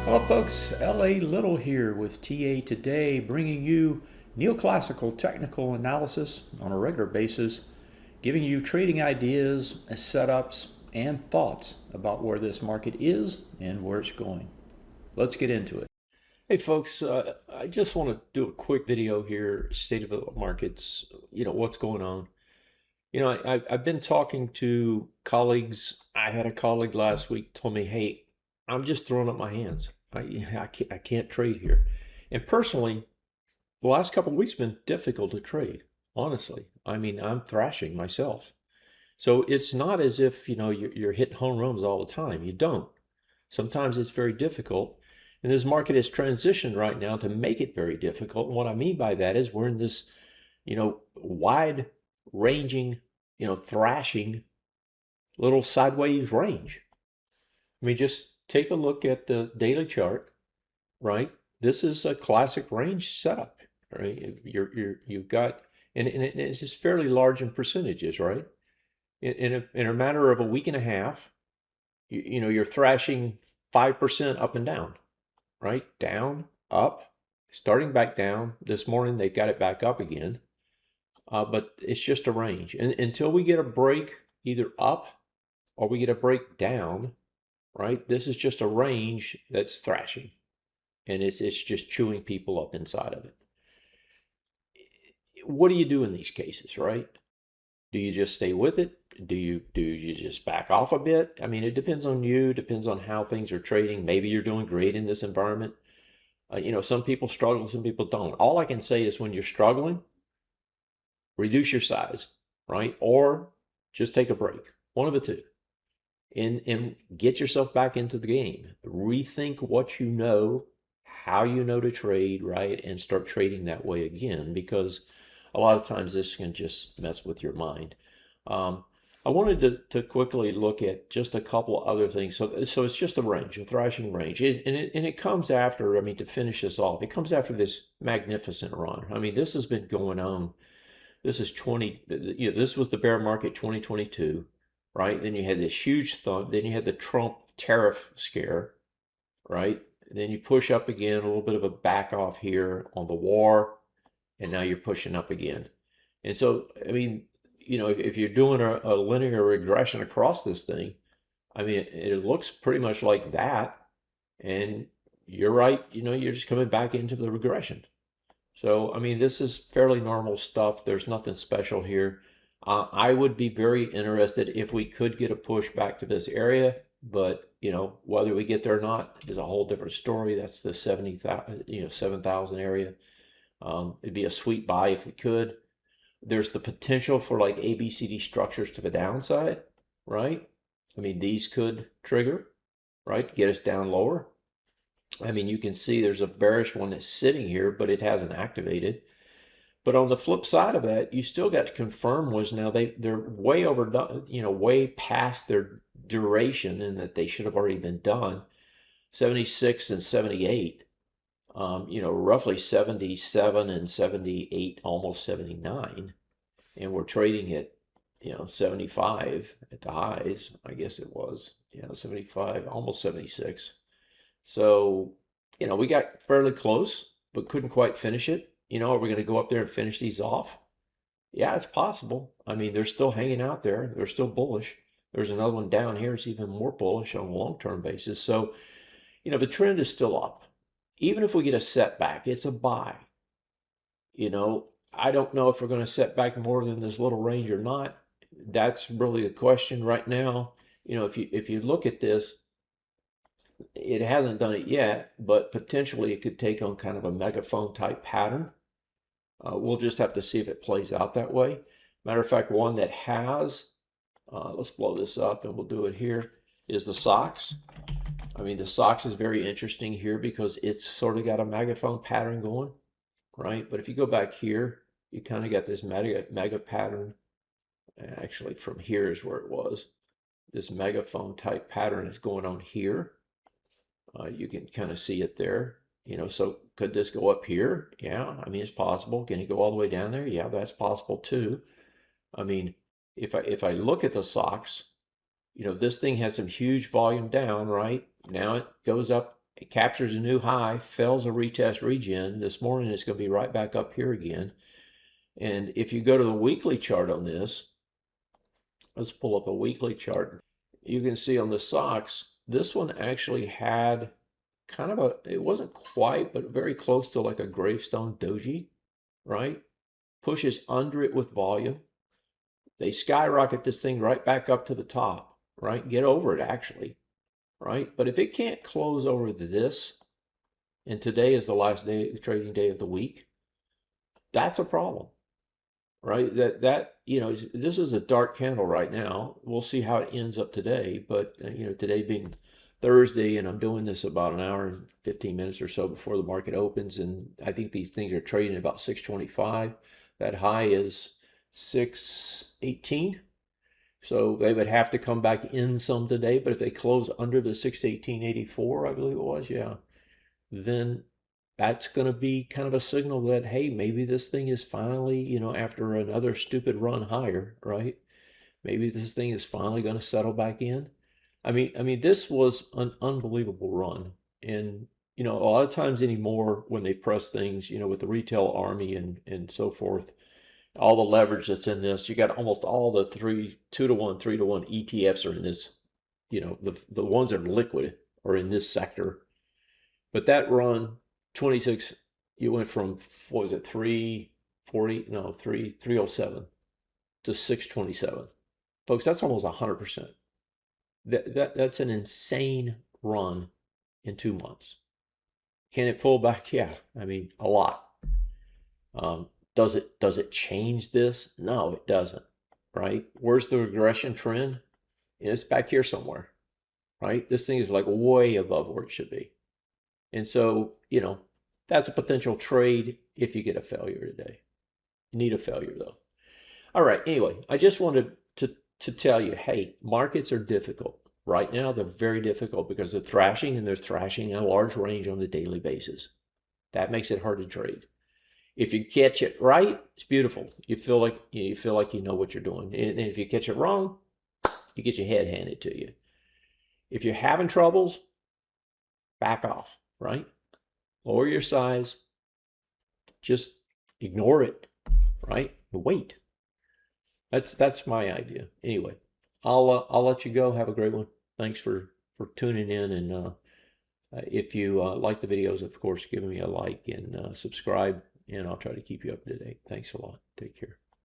Hello folks, LA Little here with TA Today, bringing you neoclassical technical analysis on a regular basis, giving you trading ideas, setups, and thoughts about where this market is and where it's going. Let's get into it. Hey folks, I just want to do a quick video here, state of the markets, what's going on. I've been talking to colleagues. I had a colleague last week told me, hey, I'm just throwing up my hands. I can't trade here. And personally, the last couple of weeks have been difficult to trade, honestly. I mean, I'm thrashing myself. So it's not as if, you're hitting home runs all the time. You don't. Sometimes it's very difficult. And this market has transitioned right now to make it very difficult. And what I mean by that is we're in this, wide ranging, thrashing little sideways range. I mean, just take a look at the daily chart, right? This is a classic range setup, right? You've got, and it's just fairly large in percentages, right? In a matter of a week and a half, you're thrashing 5% up and down, right? Down, up, starting back down. This morning they've got it back up again, but it's just a range. And until we get a break either up or we get a break down, right? This is just a range that's thrashing, and it's just chewing people up inside of it. What do you do in these cases, right? Do you just stay with it? Do you just back off a bit? I mean, it depends on you, depends on how things are trading. Maybe you're doing great in this environment. Some people struggle, some people don't. All I can say is when you're struggling, reduce your size, right? Or just take a break. One of the two. And get yourself back into the game. Rethink what you know, how you know to trade, right? And start trading that way again, because a lot of times this can just mess with your mind. I wanted to quickly look at just a couple other things. So it's just a range, a thrashing range. And it comes after, I mean, to finish this off, it comes after this magnificent run. I mean, this has been going on. This is this was the bear market 2022. Right? Then you had this huge thump. Then you had the Trump tariff scare, right? And then you push up again, a little bit of a back off here on the war, and now you're pushing up again. And so, I mean, if you're doing a linear regression across this thing, I mean, it looks pretty much like that. And you're right, you're just coming back into the regression. So, I mean, this is fairly normal stuff. There's nothing special here. I would be very interested if we could get a push back to this area, but whether we get there or not is a whole different story. That's the 70,000, 7,000 area. It'd be a sweet buy if we could. There's the potential for like ABCD structures to the downside, right? I mean, these could trigger, right? Get us down lower. I mean, you can see there's a bearish one that's sitting here, but it hasn't activated. But on the flip side of that, you still got to confirm was now they're way overdone, way past their duration, and that they should have already been done. 76 and 78, roughly 77 and 78, almost 79. And we're trading at, 75 at the highs, I guess it was. 75, almost 76. So, we got fairly close, but couldn't quite finish it. Are we going to go up there and finish these off? Yeah, it's possible. I mean, they're still hanging out there. They're still bullish. There's another one down here. It's even more bullish on a long-term basis. So, the trend is still up. Even if we get a setback, it's a buy. I don't know if we're going to set back more than this little range or not. That's really the question right now. If you look at this, it hasn't done it yet, but potentially it could take on kind of a megaphone type pattern. We'll just have to see if it plays out that way. Matter of fact, one that has, let's blow this up and we'll do it here, is the SOXX. I mean, the SOXX is very interesting here because it's sort of got a megaphone pattern going, right? But if you go back here, you kind of got this mega pattern. Actually, from here is where it was. This megaphone type pattern is going on here. You can kind of see it there. So could this go up here? Yeah, I mean, it's possible. Can it go all the way down there? Yeah, that's possible too. I mean, if I look at the SOXX, You know, this thing has some huge volume down, right? Now it goes up, it captures a new high, fails a retest regen. This morning it's going to be right back up here again. And if you go to the weekly chart on this, let's pull up a weekly chart. You can see on the SOXX, this one actually had kind of it wasn't quite, but very close to like a gravestone doji, right? Pushes under it with volume. They skyrocket this thing right back up to the top, right? Get over it actually, right? But if it can't close over this, and today is the last day, trading day of the week, that's a problem, right? That you know, this is a dark candle right now. We'll see how it ends up today, but you know, today being Thursday, and I'm doing this about an hour and 15 minutes or so before the market opens, and I think these things are trading about 625. That high is 618. So they would have to come back in some today, but if they close under the 618.84, I believe it was, yeah, then that's going to be kind of a signal that, hey, maybe this thing is finally, you know, after another stupid run higher, right? Maybe this thing is finally going to settle back in. I mean, this was an unbelievable run. And, you know, a lot of times anymore when they press things, you know, with the retail army and so forth, all the leverage that's in this, you got almost all the 2-to-1, 3-to-1 ETFs are in this, you know, the ones that are liquid are in this sector. But that run, 26, you went from, what was it, 340, no, 307 to 627. Folks, that's almost 100%. That's an insane run in 2 months. Can it pull back? Yeah, I mean, a lot. Does it change this? No, it doesn't, right? Where's the regression trend? It's back here somewhere, right? This thing is like way above where it should be. And so, you know, that's a potential trade if you get a failure today. You need a failure though. All right, anyway, I just wanted to tell you, hey, markets are difficult. Right now, they're very difficult because they're thrashing, and they're thrashing in a large range on a daily basis. That makes it hard to trade. If you catch it right, it's beautiful. You feel like you know what you're doing. And if you catch it wrong, you get your head handed to you. If you're having troubles, back off, right? Lower your size. Just ignore it, right? Wait. That's my idea. Anyway, I'll let you go. Have a great one. Thanks for tuning in, and if you like the videos, of course, give me a like and subscribe, and I'll try to keep you up to date. Thanks a lot. Take care.